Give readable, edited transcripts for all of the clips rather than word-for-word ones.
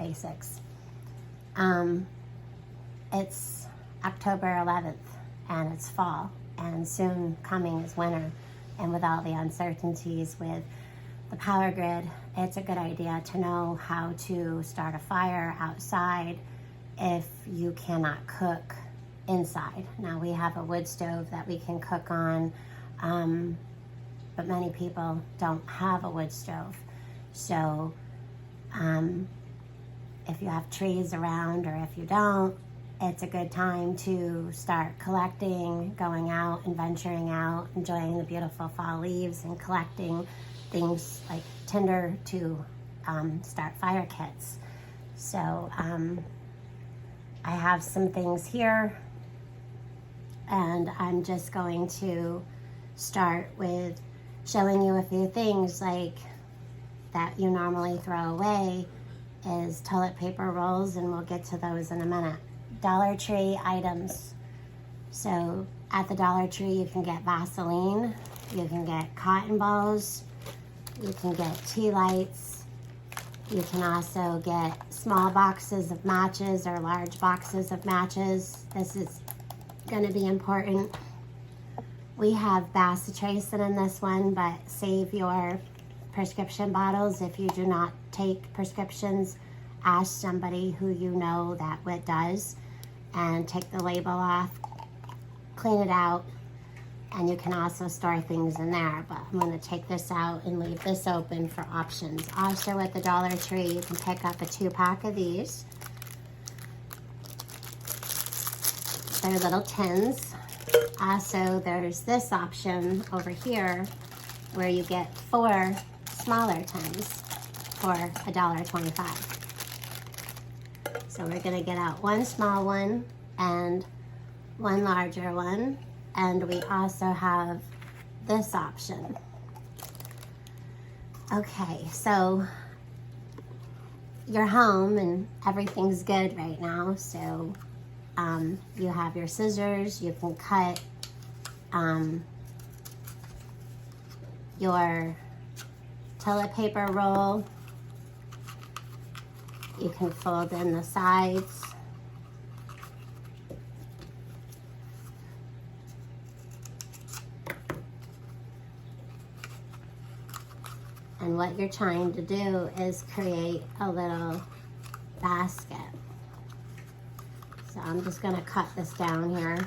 basics. It's October 11th and it's fall, and soon coming is winter, and with all the uncertainties with the power grid, it's a good idea to know how to start a fire outside if you cannot cook inside. Now, we have a wood stove that we can cook on, but many people don't have a wood stove. So if you have trees around, or if you don't, it's a good time to start collecting, going out and venturing out, enjoying the beautiful fall leaves, and collecting things like tinder to start fire kits. So I have some things here, and I'm just going to start with showing you a few things like that you normally throw away is toilet paper rolls, and we'll get to those in a minute. Dollar Tree items. So at the Dollar Tree you can get Vaseline, you can get cotton balls, you can get tea lights, you can also get small boxes of matches or large boxes of matches. This is going to be important. We have bacitracin in this one, but save your prescription bottles if you do not take prescriptions. Ask somebody who you know that what does, and take the label off, clean it out, and you can also store things in there, but I'm going to take this out and leave this open for options. Also at the Dollar Tree you can pick up a 2-pack of these. They're little tins. Also there's this option over here where you get 4 smaller tins for $1.25. So we're going to get out 1 small one and 1 larger one, and we also have this option. Okay, so you're home and everything's good right now, so you have your scissors, you can cut your toilet paper roll. You can fold in the sides. And what you're trying to do is create a little basket. So I'm just going to cut this down here.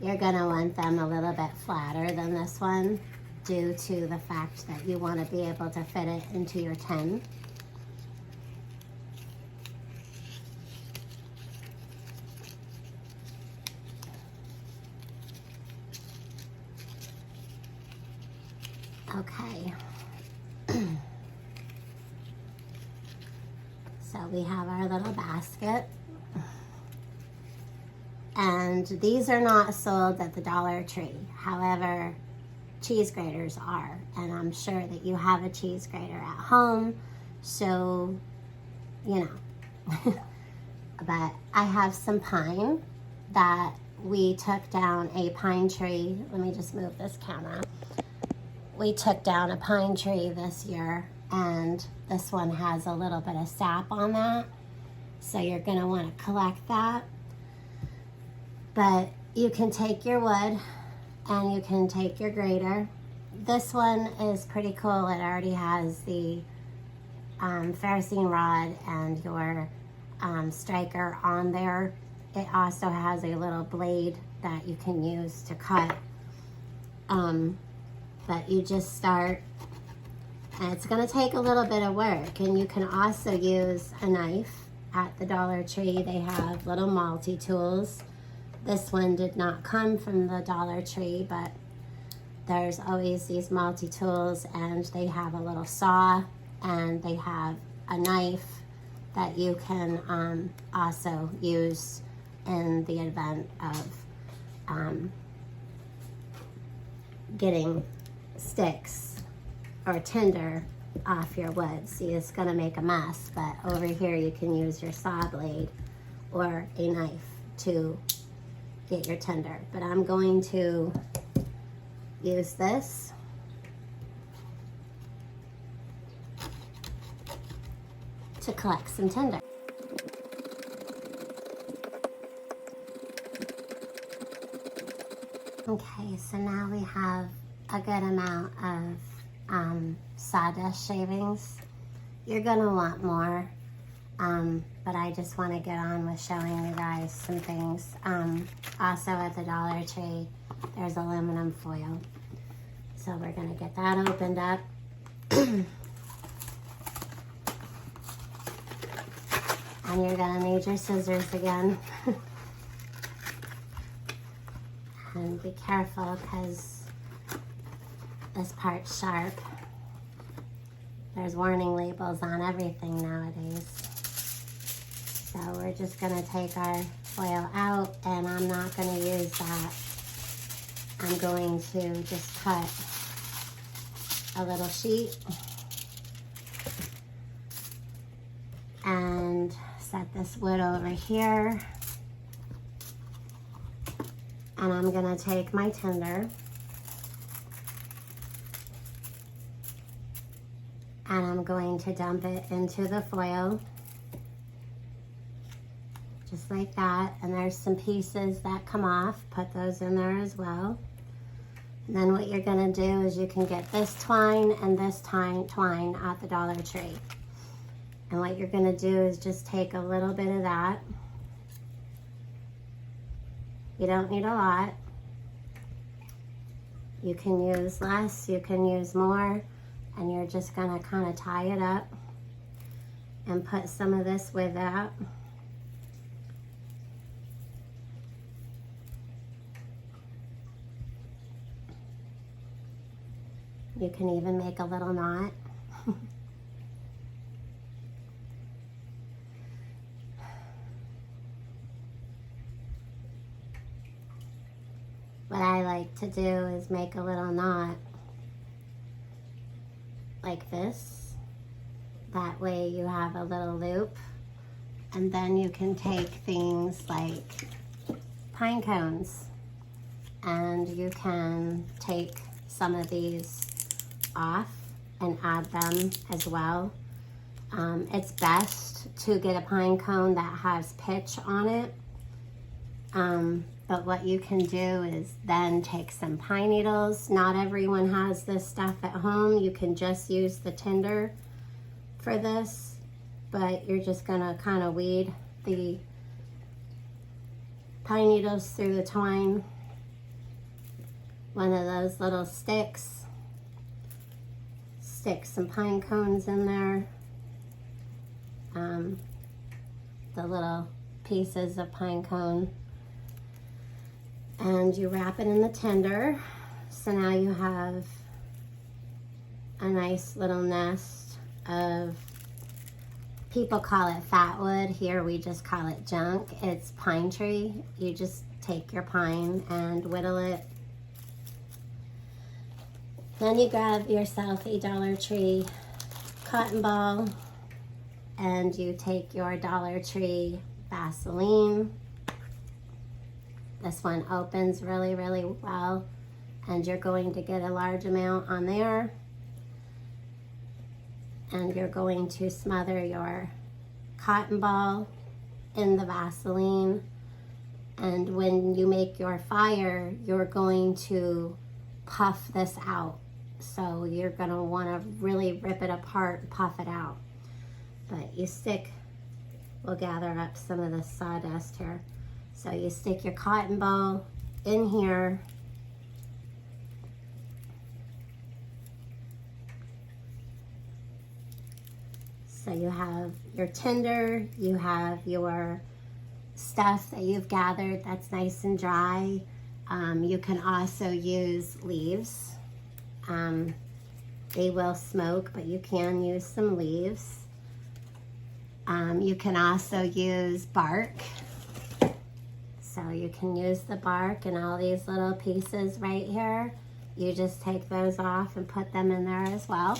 You're going to want them a little bit flatter than this one due to the fact that you want to be able to fit it into your tin. Okay. So we have our little basket. And these are not sold at the Dollar Tree. However, cheese graters are. And I'm sure that you have a cheese grater at home. So, you know. But I have some pine that we took down a pine tree. Let me just move this camera. We took down a pine tree this year, and this one has a little bit of sap on that. So you're going to want to collect that. But you can take your wood and you can take your grater. This one is pretty cool. It already has the ferrocene rod and your striker on there. It also has a little blade that you can use to cut. But you just start, and it's going to take a little bit of work. And you can also use a knife. At the Dollar Tree they have little multi-tools. This one did not come from the Dollar Tree, but there's always these multi-tools, and they have a little saw and they have a knife that you can also use in the event of getting sticks or tinder off your wood. See, it's going to make a mess, but over here you can use your saw blade or a knife to get your tinder. But I'm going to use this to collect some tinder. Okay, so now we have a good amount of sawdust shavings. You're gonna want more, but I just want to get on with showing you guys some things. Also at the Dollar Tree, there's aluminum foil. So we're gonna get that opened up. And you're gonna need your scissors again. And be careful because this part's sharp. There's warning labels on everything nowadays. So we're just gonna take our foil out, and I'm not gonna use that. I'm going to just cut a little sheet and set this wood over here. And I'm gonna take my tinder and I'm going to dump it into the foil, just like that. And there's some pieces that come off, put those in there as well. And then what you're gonna do is you can get this twine and this twine at the Dollar Tree. And what you're gonna do is just take a little bit of that. You don't need a lot. You can use less, you can use more, and you're just gonna kind of tie it up and put some of this with that. You can even make a little knot. What I like to do is make a little knot like this. That way you have a little loop, and then you can take things like pine cones and you can take some of these off and add them as well. It's best to get a pine cone that has pitch on it. But what you can do is then take some pine needles. Not everyone has this stuff at home. You can just use the tinder for this, but you're just gonna kind of weed the pine needles through the twine. One of those little sticks. Stick some pine cones in there. The little pieces of pine cone. And you wrap it in the tinder. So now you have a nice little nest of, people call it fatwood. Here we just call it junk. It's pine tree. You just take your pine and whittle it. Then you grab yourself a Dollar Tree cotton ball and you take your Dollar Tree Vaseline. This one opens really, really well, and you're going to get a large amount on there. And you're going to smother your cotton ball in the Vaseline. And when you make your fire, you're going to puff this out. So you're gonna wanna really rip it apart and puff it out. But you stick, we'll gather up some of the sawdust here. So you stick your cotton ball in here. So you have your tinder, you have your stuff that you've gathered that's nice and dry. You can also use leaves. They will smoke, but you can use some leaves. You can also use bark. So you can use the bark and all these little pieces right here. You just take those off and put them in there as well.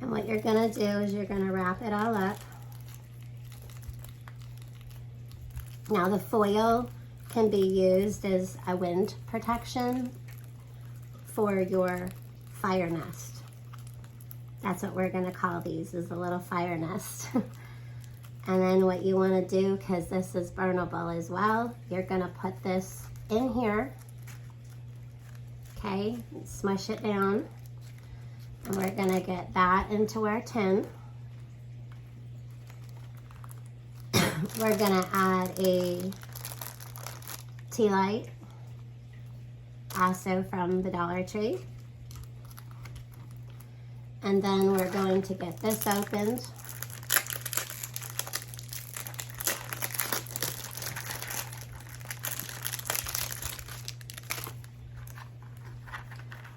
And what you're gonna do is you're gonna wrap it all up. Now the foil can be used as a wind protection for your fire nest. That's what we're gonna call these, is a little fire nest. And then what you wanna do, because this is burnable as well, you're gonna put this in here, okay? Smush it down. And we're gonna get that into our tin. We're gonna add a tea light, also from the Dollar Tree. And then we're going to get this opened.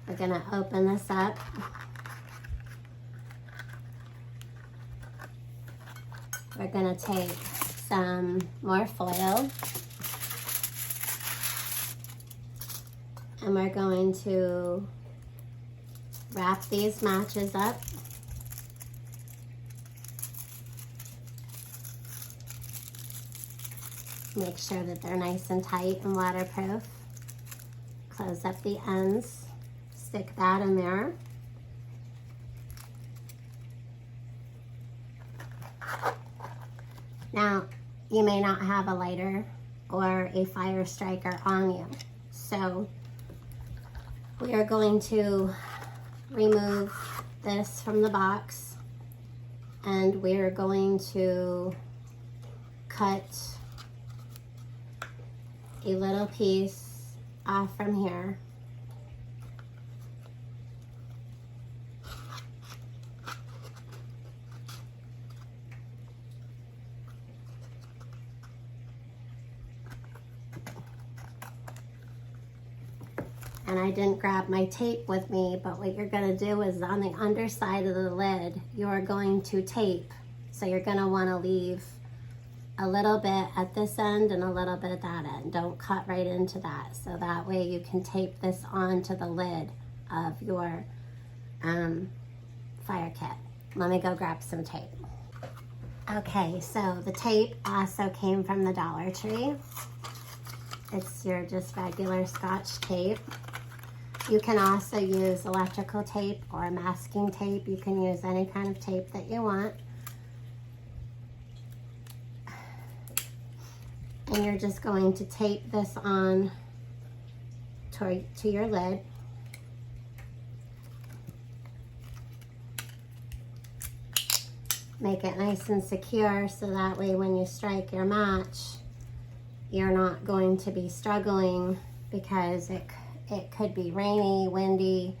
We're gonna open this up. We're gonna take some more foil and we're going to wrap these matches up. Make sure that they're nice and tight and waterproof. Close up the ends, stick that in there. Now, you may not have a lighter or a fire striker on you, so we are going to remove this from the box and we are going to cut a little piece off from here. And I didn't grab my tape with me, but what you're gonna do is on the underside of the lid, you're going to tape. So you're gonna wanna leave a little bit at this end and a little bit at that end. Don't cut right into that. So that way you can tape this onto the lid of your fire kit. Let me go grab some tape. Okay, so the tape also came from the Dollar Tree. It's your just regular Scotch tape. You can also use electrical tape or masking tape. You can use any kind of tape that you want. And you're just going to tape this on to your lid. Make it nice and secure so that way when you strike your match, you're not going to be struggling because it could be rainy, windy,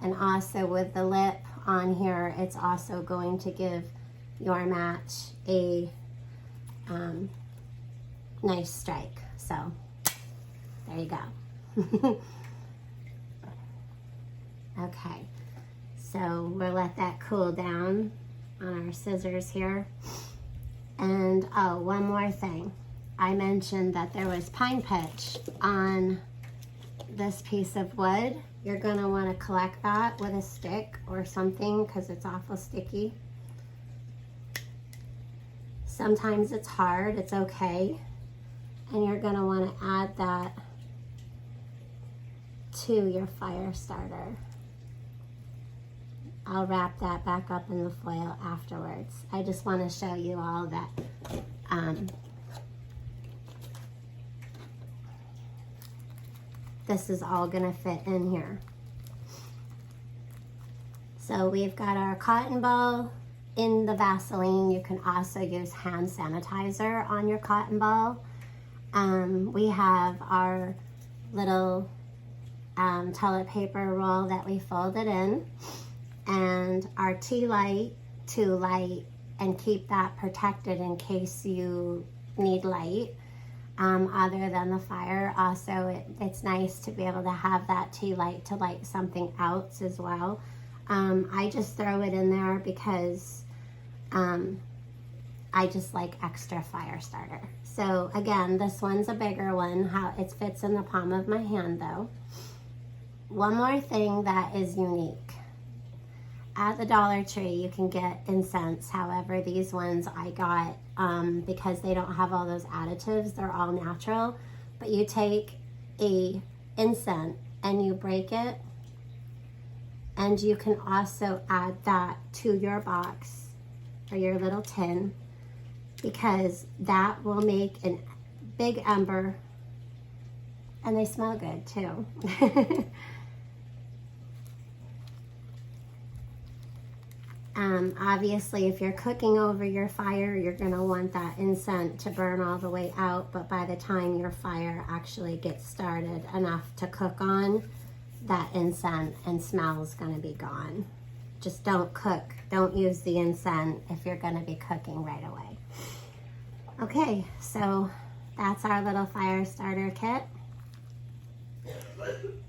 and also with the lip on here, it's also going to give your match a nice strike. So there you go. Okay, so we'll let that cool down on our scissors here. And oh, one more thing. I mentioned that there was pine pitch on this piece of wood. You're gonna wanna collect that with a stick or something because it's awful sticky. Sometimes it's hard, it's okay. And you're gonna wanna add that to your fire starter. I'll wrap that back up in the foil afterwards. I just wanna show you all that this is all gonna fit in here. So we've got our cotton ball in the Vaseline. You can also use hand sanitizer on your cotton ball. We have our little toilet paper roll that we folded in, and our tea light to light and keep that protected in case you need light. Other than the fire, also it's nice to be able to have that tea light to light something else as well. I just throw it in there because I just like extra fire starter. So again, this one's a bigger one. How it fits in the palm of my hand though. One more thing that is unique. At the Dollar Tree, you can get incense. However, these ones I got because they don't have all those additives. They're all natural. But you take a incense and you break it. And you can also add that to your box or your little tin, because that will make a big ember, and they smell good too. Obviously, if you're cooking over your fire, you're going to want that incense to burn all the way out, but by the time your fire actually gets started enough to cook on, that incense and smell is going to be gone. Just don't use the incense if you're going to be cooking right away. Okay, so that's our little fire starter kit.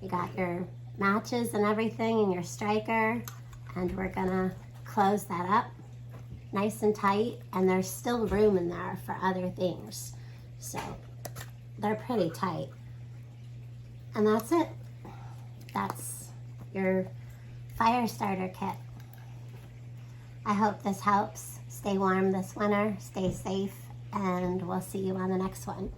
You got your matches and everything and your striker, and we're gonna close that up nice and tight, and there's still room in there for other things. So they're pretty tight. And that's it. That's your fire starter kit. I hope this helps. Stay warm this winter, stay safe, and we'll see you on the next one.